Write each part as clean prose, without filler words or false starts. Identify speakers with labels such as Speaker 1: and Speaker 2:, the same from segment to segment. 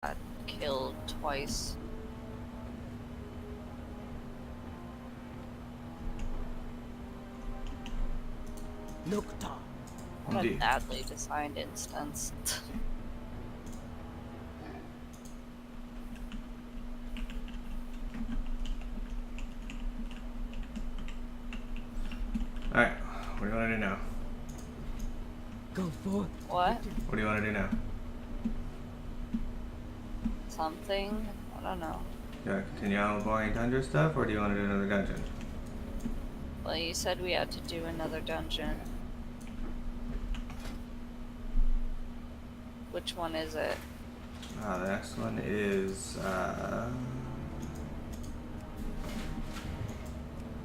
Speaker 1: got killed twice.
Speaker 2: Nocta.
Speaker 1: What a badly designed instance.
Speaker 3: Alright, what do you want to do now?
Speaker 2: Go forth.
Speaker 1: What?
Speaker 3: What do you want to do now?
Speaker 1: Something? I don't know.
Speaker 3: You want to continue on with boring dungeon stuff, or do you want to do another dungeon?
Speaker 1: Well, you said we had to do another dungeon. Which one is it?
Speaker 3: The next one is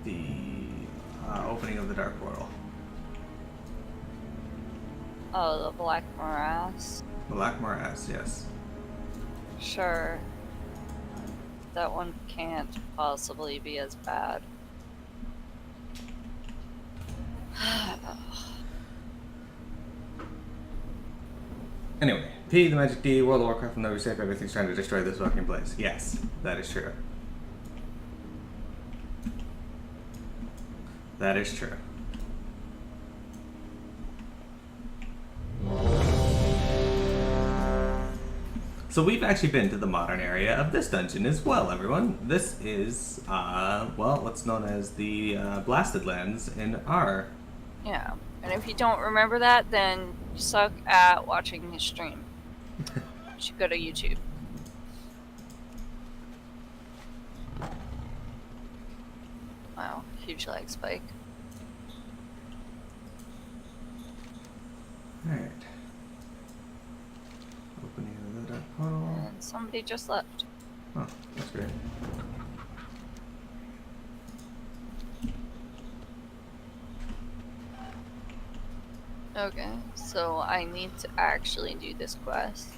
Speaker 3: the opening of the Dark Portal.
Speaker 1: Oh, the Black Morass?
Speaker 3: Black Morass, yes.
Speaker 1: Sure. That one can't possibly be as bad.
Speaker 3: Anyway, P, the Magic D, World of Warcraft, and the Safe, everything's trying to destroy this fucking place. Yes, that is true. That is true. So we've actually been to the modern area of this dungeon as well, everyone. This is, well, what's known as the Blasted Lands in R.
Speaker 1: Yeah, and if you don't remember that, then you suck at watching his stream. You should go to YouTube. Wow, huge leg spike.
Speaker 3: Alright. Opening of the Dark Portal.
Speaker 1: And somebody just left.
Speaker 3: Oh, that's great.
Speaker 1: Okay, so I need to actually do this quest.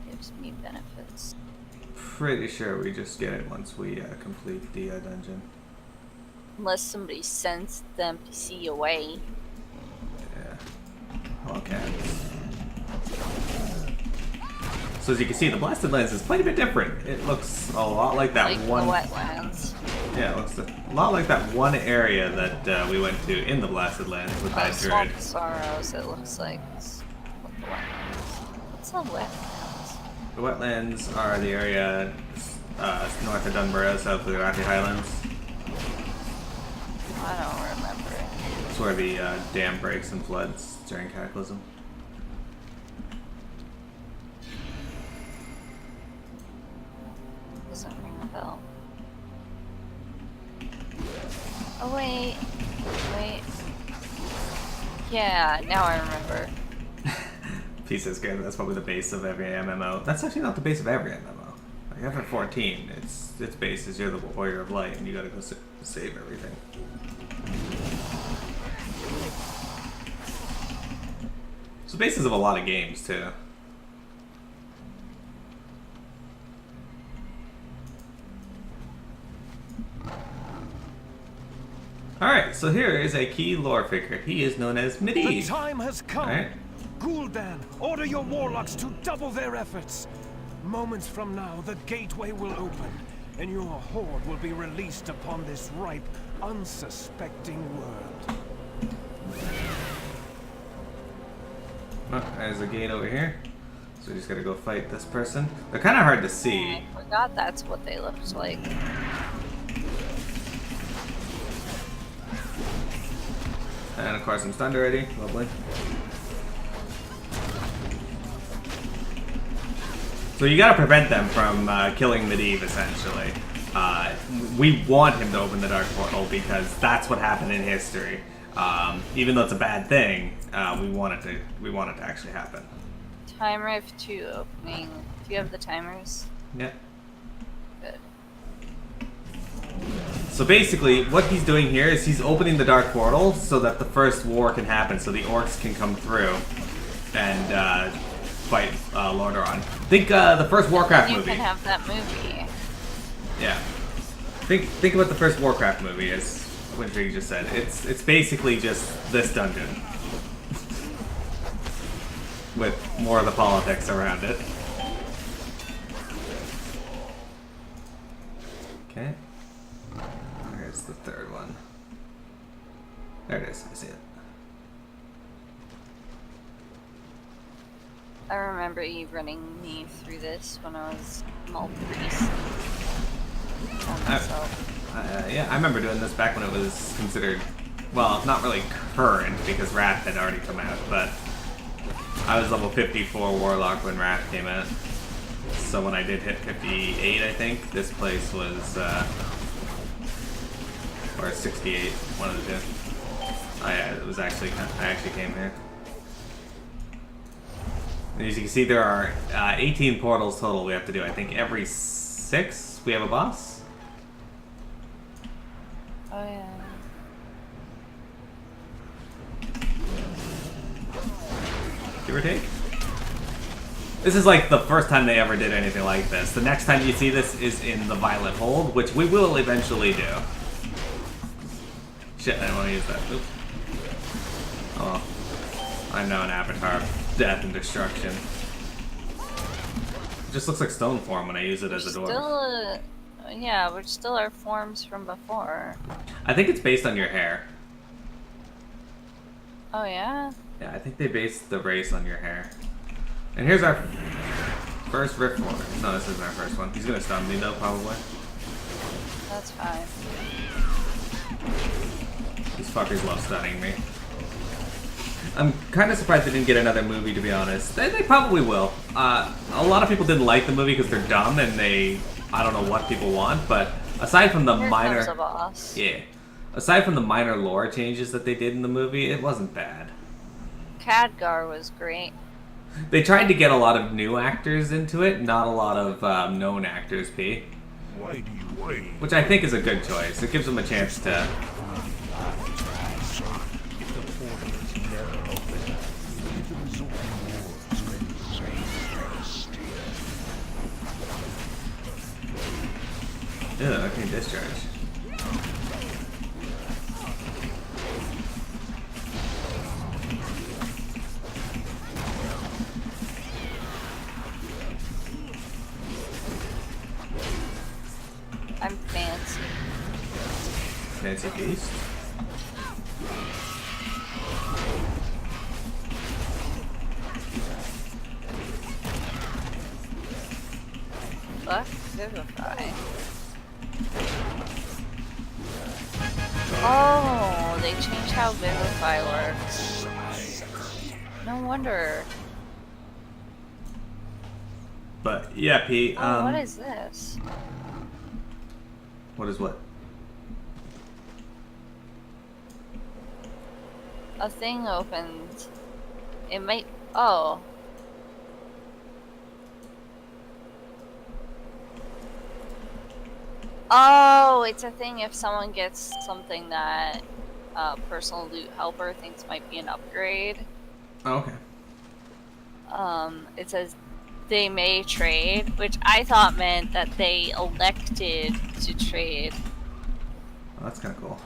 Speaker 1: Gives me benefits.
Speaker 3: Pretty sure we just get it once we complete the dungeon.
Speaker 1: Unless somebody sends the NPC away.
Speaker 3: Yeah. Okay. So as you can see, the Blasted Lands is quite a bit different. It looks a lot like that
Speaker 1: like
Speaker 3: one.
Speaker 1: The wetlands.
Speaker 3: Yeah, it looks a lot like that one area that we went to in the Blasted Lands with that
Speaker 1: Swamp
Speaker 3: druid.
Speaker 1: Sorrows, it looks like. What the wetlands? What's the wetlands?
Speaker 3: The wetlands are the area north of Dunborough, south of the Rocky Highlands.
Speaker 1: I don't remember.
Speaker 3: It's where the dam breaks and floods during Cataclysm.
Speaker 1: Doesn't ring a bell. Oh wait. Yeah, now I remember.
Speaker 3: Pieces good. That's probably the base of every MMO. That's actually not the base of every MMO. Like after 14, its base is you're the warrior of light, and you gotta go save everything. It's the basis of a lot of games too. Alright, so here is a key lore figure. He is known as Medivh.
Speaker 4: The time has come.
Speaker 3: Right.
Speaker 4: Gul'dan, order your warlocks to double their efforts. Moments from now, the gateway will open, and your horde will be released upon this ripe, unsuspecting world.
Speaker 3: Oh, there's a gate over here. So we just gotta go fight this person. They're kind of hard to see.
Speaker 1: I forgot that's what they looked like.
Speaker 3: And of course I'm stunned already. Lovely. So you gotta prevent them from killing Medivh, essentially. We want him to open the Dark Portal because that's what happened in history. Even though it's a bad thing, we want it to actually happen.
Speaker 1: Time Rift 2 opening. Do you have the timers?
Speaker 3: Yeah.
Speaker 1: Good.
Speaker 3: So basically, what he's doing here is he's opening the Dark Portal so that the first war can happen, so the orcs can come through and fight Lordaeron. Think the first Warcraft movie.
Speaker 1: You can have that movie.
Speaker 3: Yeah. Think about the first Warcraft movie, as Winfrey just said. It's basically just this dungeon with more of the politics around it. Okay. There's the third one. There it is. I see it.
Speaker 1: I remember you running me through this when I was priest.
Speaker 3: Yeah, I remember doing this back when it was considered, well, not really current because Wrath had already come out, but I was level 54 Warlock when Wrath came out. So when I did hit 58, I think, this place was, or 68, one of the two. It was actually, I actually came here. And as you can see, there are 18 portals total we have to do. I think every 6 we have a boss.
Speaker 1: Oh yeah.
Speaker 3: Give or take. This is like the first time they ever did anything like this. The next time you see this is in the Violet Hold, which we will eventually do. Shit, I didn't want to use that. Oops. Oh, I'm now an avatar of death and destruction. It just looks like stone form when I use it as a door.
Speaker 1: Yeah, which still are forms from before.
Speaker 3: I think it's based on your hair.
Speaker 1: Oh yeah?
Speaker 3: Yeah, I think they based the race on your hair. And here's our first Rift Lord. No, this isn't our first one. He's gonna stun me though, probably.
Speaker 1: That's fine.
Speaker 3: These fuckers love stunning me. I'm kind of surprised they didn't get another movie, to be honest. They probably will. A lot of people didn't like the movie because they're dumb and I don't know what people want, but aside from the minor...
Speaker 1: Comes a boss.
Speaker 3: Yeah. Aside from the minor lore changes that they did in the movie, it wasn't bad.
Speaker 1: Khadgar was great.
Speaker 3: They tried to get a lot of new actors into it, not a lot of known actors, P.
Speaker 4: Why do you wait?
Speaker 3: Which I think is a good choice. It gives them a chance to... Yeah, I can discharge.
Speaker 1: I'm fancy.
Speaker 3: Fancy beast.
Speaker 1: Fuck Vivify. Oh, they changed how Vivify works. No wonder.
Speaker 3: But yeah, P.
Speaker 1: Oh, what is this?
Speaker 3: What is what?
Speaker 1: A thing opened. It might. Oh. Oh, it's a thing if someone gets something that personal loot helper thinks might be an upgrade.
Speaker 3: Oh, okay.
Speaker 1: It says they may trade, which I thought meant that they elected to trade.
Speaker 3: Oh, that's kind of cool.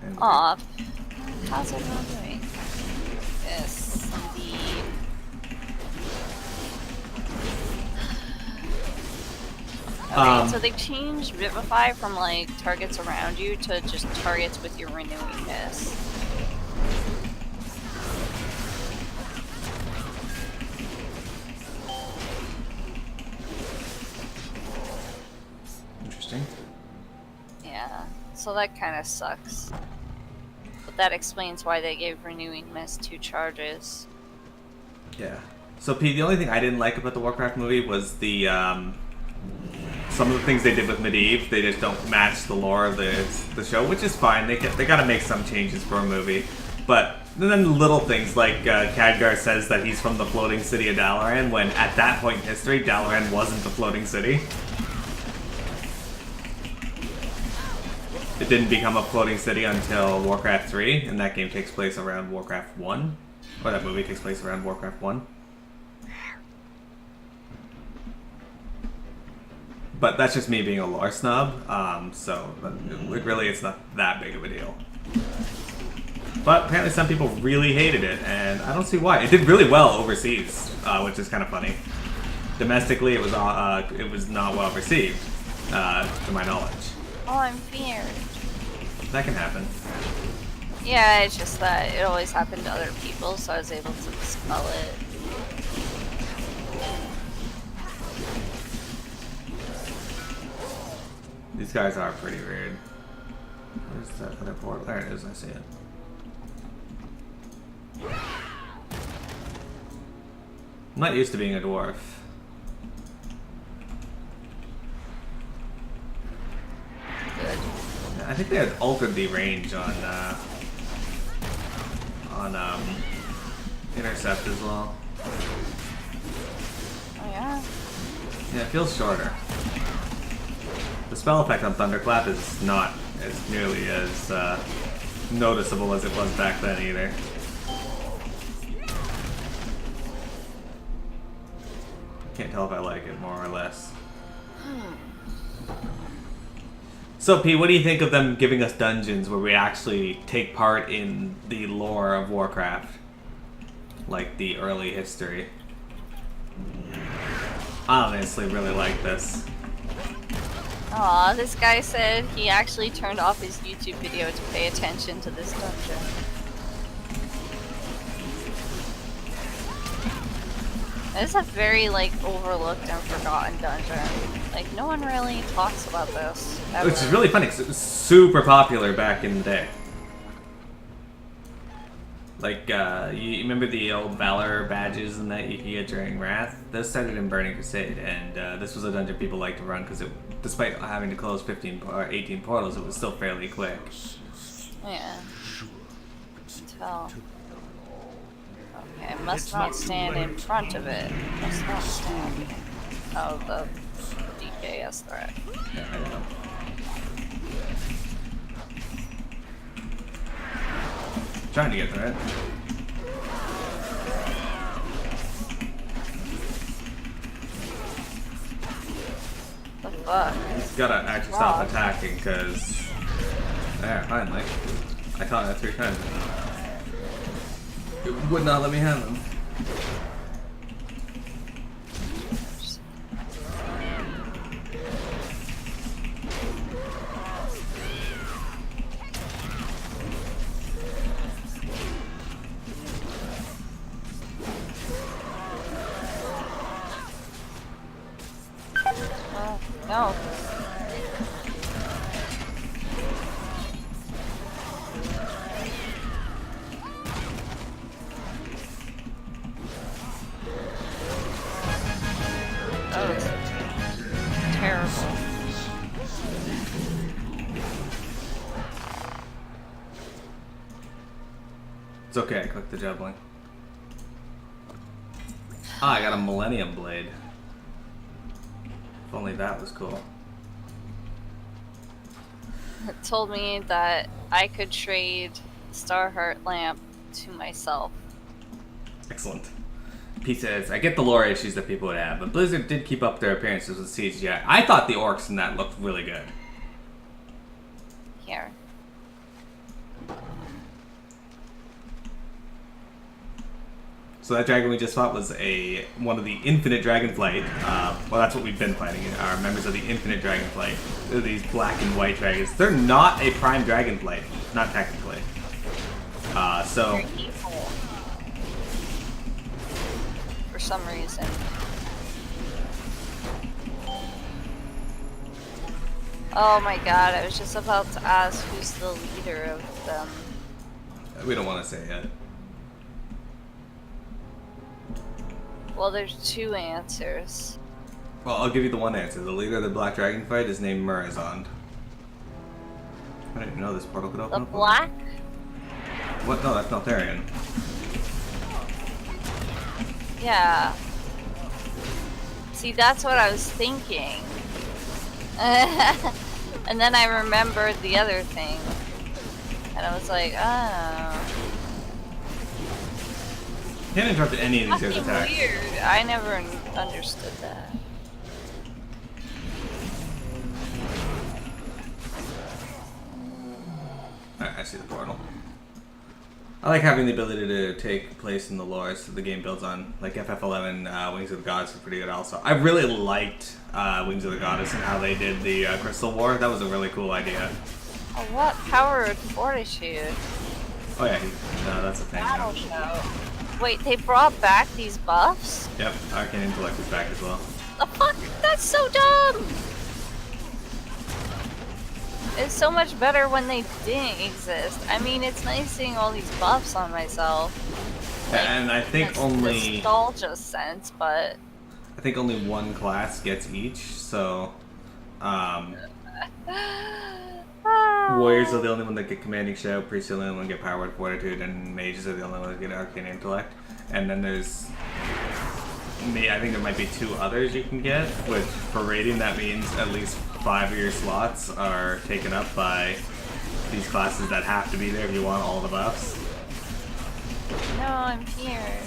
Speaker 3: And
Speaker 1: Off. How's everyone doing? Yes, indeed. Okay, so they changed Vivify from like targets around you to just targets with your renewing mist.
Speaker 3: Interesting.
Speaker 1: Yeah, so that kind of sucks. But that explains why they gave renewing mist 2 charges.
Speaker 3: Yeah. So, P, the only thing I didn't like about the Warcraft movie was the, some of the things they did with Medivh, they just don't match the lore of the show, which is fine. They gotta make some changes for a movie. But then little things like Khadgar says that he's from the floating city of Dalaran, when at that point in history, Dalaran wasn't the floating city. It didn't become a floating city until Warcraft 3, and that game takes place around Warcraft 1. Or that movie takes place around Warcraft 1. But that's just me being a lore snob, so really it's not that big of a deal. But apparently some people really hated it, and I don't see why. It did really well overseas, which is kind of funny. Domestically, it was not well received, to my knowledge.
Speaker 1: Oh, I'm feared.
Speaker 3: That can happen.
Speaker 1: Yeah, it's just that it always happened to other people, so I was able to dispel it.
Speaker 3: These guys are pretty weird. Where's that other portal? There it is, I see it. I'm not used to being a dwarf.
Speaker 1: Good.
Speaker 3: I think they had altered the range on Intercept as well.
Speaker 1: Oh yeah?
Speaker 3: Yeah, it feels shorter. The spell effect on Thunderclap is not as nearly as noticeable as it was back then either. Can't tell if I like it more or less. So, Pete, what do you think of them giving us dungeons where we actually take part in the lore of Warcraft? Like the early history. I honestly really like this.
Speaker 1: Aw, this guy said he actually turned off his YouTube video to pay attention to this dungeon. This is a very, like, overlooked and forgotten dungeon. Like, no one really talks about this, ever.
Speaker 3: Which is really funny because it was super popular back in the day. Like, you remember the old Valor badges and that you could get during Wrath? Those started in Burning Crusade, and this was a dungeon people liked to run because despite having to close 15 or 18 portals, it was still fairly quick.
Speaker 1: Yeah. Tell. Okay, must not stand in front of it. Must not stand. Oh, the DKS threat.
Speaker 3: Yeah, I know. Trying to get through it.
Speaker 1: The fuck?
Speaker 3: He's gotta actually stop attacking because. There, finally. I caught it 3 times. It would not let me have him.
Speaker 1: No. That was terrible.
Speaker 3: It's okay, I clicked the juggling. Ah, I got a Millennium Blade. If only that was cool.
Speaker 1: It told me that I could trade Starheart Lamp to myself.
Speaker 3: Excellent. Pete says, I get the lore issues that people would have, but Blizzard did keep up their appearances with CGI. I thought the orcs in that looked really good.
Speaker 1: Here.
Speaker 3: So that dragon we just fought was one of the Infinite Dragonflight. Well, that's what we've been fighting. Are members of the Infinite Dragonflight. They're these black and white dragons. They're not a prime Dragonflight, not technically. So
Speaker 1: They're evil. For some reason. Oh my god, I was just about to ask who's the leader of them.
Speaker 3: we don't want to say yet.
Speaker 1: Well, there's 2 answers.
Speaker 3: Well, I'll give you the one answer. The leader of the Black Dragonflight is named Murazond. I didn't even know this portal could open
Speaker 1: The
Speaker 3: up.
Speaker 1: black?
Speaker 3: What? No, that's Neltharion.
Speaker 1: Yeah. See, that's what I was thinking. And then I remembered the other thing. And I was like, oh.
Speaker 3: Can't interrupt any of these guys'
Speaker 1: Fucking
Speaker 3: attacks.
Speaker 1: weird. I never understood that.
Speaker 3: Alright, I see the portal. I like having the ability to take place in the lore so the game builds on. Like FF11, Wings of the Goddess is pretty good also. I really liked Wings of the Goddess and how they did the Crystal War. That was a really cool idea.
Speaker 1: Oh, what powered fortitude?
Speaker 3: Oh yeah, that's a thing.
Speaker 1: Battle show. Wait, they brought back these buffs?
Speaker 3: Yep, Arcane Intellect is back as well.
Speaker 1: The fuck? That's so dumb! It's so much better when they didn't exist. I mean, it's nice seeing all these buffs on myself. Like,
Speaker 3: And I think only
Speaker 1: nostalgia sense, but
Speaker 3: I think only one class gets each. So Warriors are the only one that get Commanding Shout, Priests are the only one that get Powered Fortitude, and Mages are the only one that get Arcane Intellect. And then there's I think there might be 2 others you can get, which for rating that means at least 5 of your slots are taken up by these classes that have to be there if you want all the buffs.
Speaker 1: no, I'm here.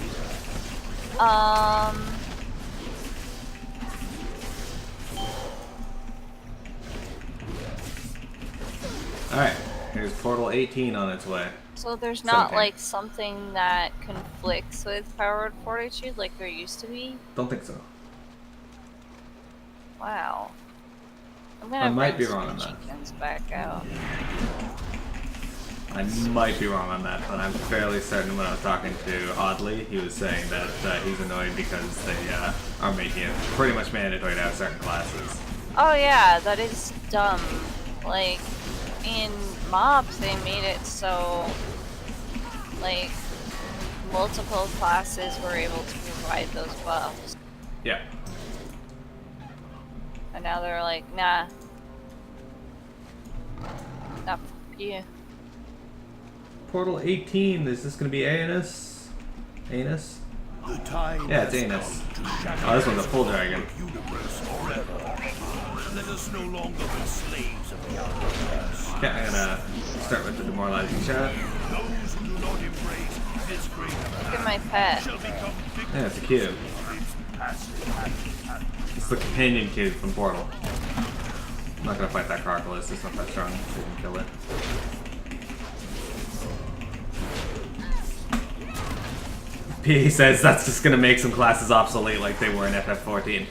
Speaker 3: Alright, here's Portal 18 on its way.
Speaker 1: So there's not
Speaker 3: 17.
Speaker 1: like something that conflicts with powered fortitude like there used to be?
Speaker 3: Don't think so.
Speaker 1: Wow. I'm gonna
Speaker 3: I might
Speaker 1: bring
Speaker 3: be wrong on
Speaker 1: some
Speaker 3: that.
Speaker 1: chickens back out.
Speaker 3: I might be wrong on that, but I'm fairly certain when I was talking to Oddly, he was saying that he's annoyed because they are making it pretty much mandatory to have certain classes.
Speaker 1: Oh yeah, that is dumb. Like, in mobs they made it so, like, multiple classes were able to provide those buffs.
Speaker 3: Yeah.
Speaker 1: And now they're like, nah. Not for you.
Speaker 3: Portal 18, is this going to be Anus? Anus?
Speaker 4: The time
Speaker 3: Yeah, it's
Speaker 4: has
Speaker 3: Anus.
Speaker 4: come to shatter
Speaker 3: Oh, this one's a full dragon.
Speaker 4: the universe forever. Let us no longer be slaves of the universe.
Speaker 3: Okay, I'm gonna start with the demoralizing shot.
Speaker 4: Those who do not embrace this great
Speaker 1: Look at my pet.
Speaker 4: shall become victims
Speaker 3: Yeah, it's a cube.
Speaker 4: of its passive.
Speaker 3: It's the companion cube from Portal. I'm not gonna fight that Carcalis, it's not that strong. We can kill it. P says that's just gonna make some classes obsolete like they were in FF14.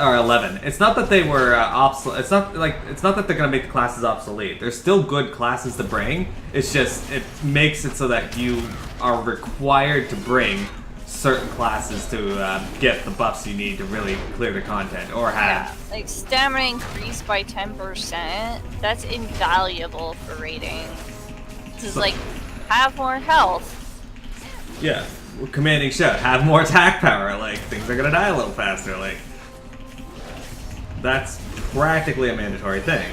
Speaker 3: Or 11. It's not that they were obsolete. It's not that they're gonna make the classes obsolete. They're still good classes to bring. It's just it makes it so that you are required to bring certain classes to get the buffs you need to really clear the content or have.
Speaker 1: Yeah, like stamina increased by 10%. That's invaluable for rating. Just like, have more health.
Speaker 3: Yeah. Commanding Shout, have more attack power, like, things are gonna die a little faster, like. That's practically a mandatory thing.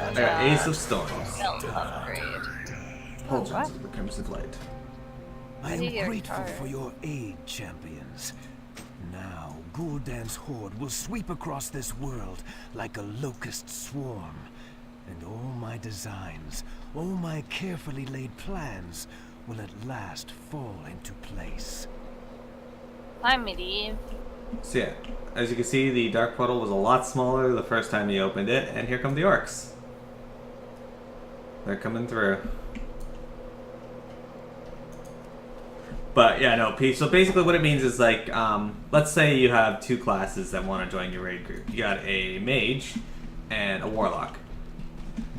Speaker 3: I got Ace of Storms.
Speaker 1: Health upgrade.
Speaker 3: Hold
Speaker 1: What?
Speaker 3: on, the Crimson Flight.
Speaker 4: I
Speaker 1: Did you
Speaker 4: am
Speaker 1: get
Speaker 4: grateful
Speaker 1: tired?
Speaker 4: for your aid, champions. Now, Gul'dan's horde will sweep across this world like a locust swarm. And all my designs, all my carefully laid plans, will at last fall into place.
Speaker 1: Hi, Medivh.
Speaker 3: So yeah, as you can see, the Dark Portal was a lot smaller the first time you opened it, and here come the orcs. They're coming through. But yeah, no, Pete. So basically what it means is like, let's say you have 2 classes that want to join your raid group. You got a mage and a warlock.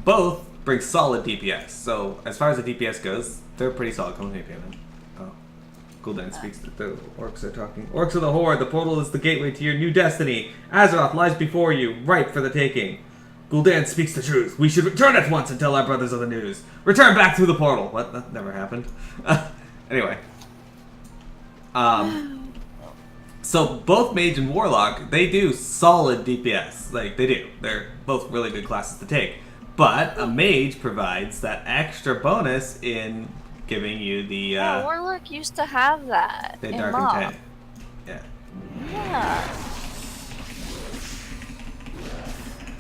Speaker 3: Both bring solid DPS. So as far as the DPS goes, they're pretty solid. Come with me, Payman. Oh. Gul'dan speaks that the orcs are talking. Orcs of the Horde, the portal is the gateway to your new destiny. Azeroth lies before you, ripe for the taking. Gul'dan speaks the truth. We should return at once and tell our brothers of the news. Return back through the portal. What? That never happened. Anyway. So both Mage and Warlock, they do solid DPS. Like, they do. They're both really good classes to take. But a Mage provides that extra bonus in giving you the,
Speaker 1: Yeah, Warlock used to have that.
Speaker 3: the
Speaker 1: in
Speaker 3: Dark
Speaker 1: Mob.
Speaker 3: Intent. Yeah.
Speaker 1: Yeah.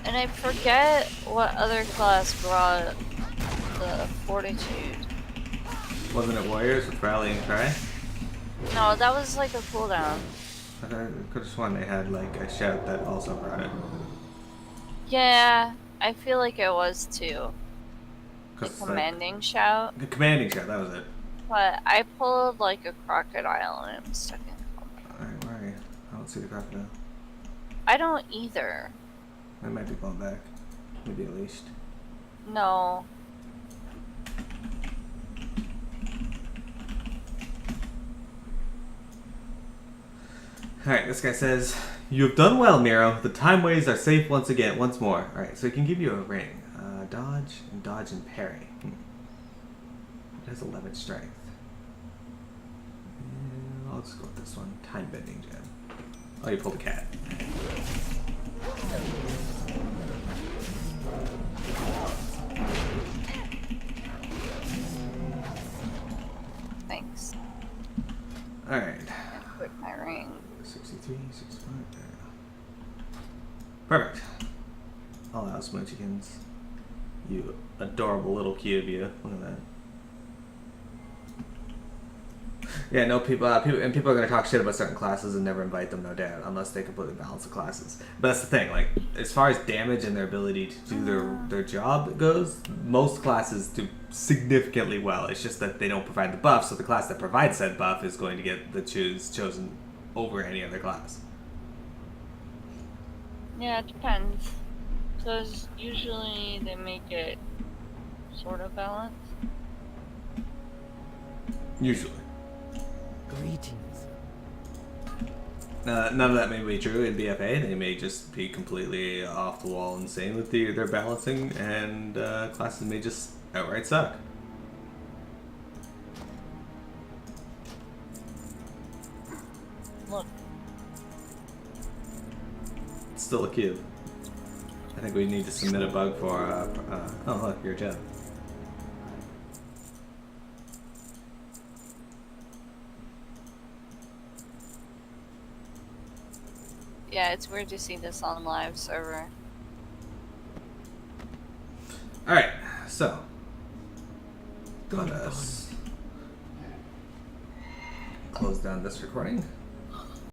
Speaker 1: And I forget what other class brought the fortitude.
Speaker 3: Wasn't it Warriors with Rallying Cry?
Speaker 1: No, that was like a cooldown.
Speaker 3: I could have sworn they had like a shout that also brought it.
Speaker 1: Yeah, I feel like it was too. The
Speaker 3: 'Cause, like,
Speaker 1: commanding shout.
Speaker 3: the commanding shot, that was it.
Speaker 1: But I pulled like a crocodile and I'm stuck in combat.
Speaker 3: Alright, where are you? I don't see the crocodile.
Speaker 1: I don't either.
Speaker 3: It might be going back. Maybe unleashed.
Speaker 1: No.
Speaker 3: Alright, this guy says, "You have done well, Miro. The time waves are safe once more." Alright, so he can give you a ring. Dodge and parry. It has 11 strength. I'll just go with this one. Time bending gem. Oh, you pulled a cat.
Speaker 1: Thanks.
Speaker 3: Alright.
Speaker 1: I quit my ring.
Speaker 3: 63, 65. There we go. Perfect. I'll allow Smoochikins. You adorable little cute of you. Look at that. Yeah, no, people are going to talk shit about certain classes and never invite them, no doubt, unless they completely balance the classes. But that's the thing, like, as far as damage and their ability to do their job goes, most classes do significantly well. It's just that they don't provide the buff, so the class that provides said buff is going to get the chosen over any other class.
Speaker 1: Yeah, it depends. Because usually they make it sort of balanced.
Speaker 3: Usually.
Speaker 2: Greetings.
Speaker 3: None of that may be true in BFA. They may just be completely off the wall insane with their balancing, and classes may just outright suck.
Speaker 1: Look.
Speaker 3: It's still a cube. I think we need to submit a bug for. Oh, look, you're a gem.
Speaker 1: Yeah, it's weird to see this on live server.
Speaker 3: Alright, so.
Speaker 2: Gone,
Speaker 3: Let us close down this recording.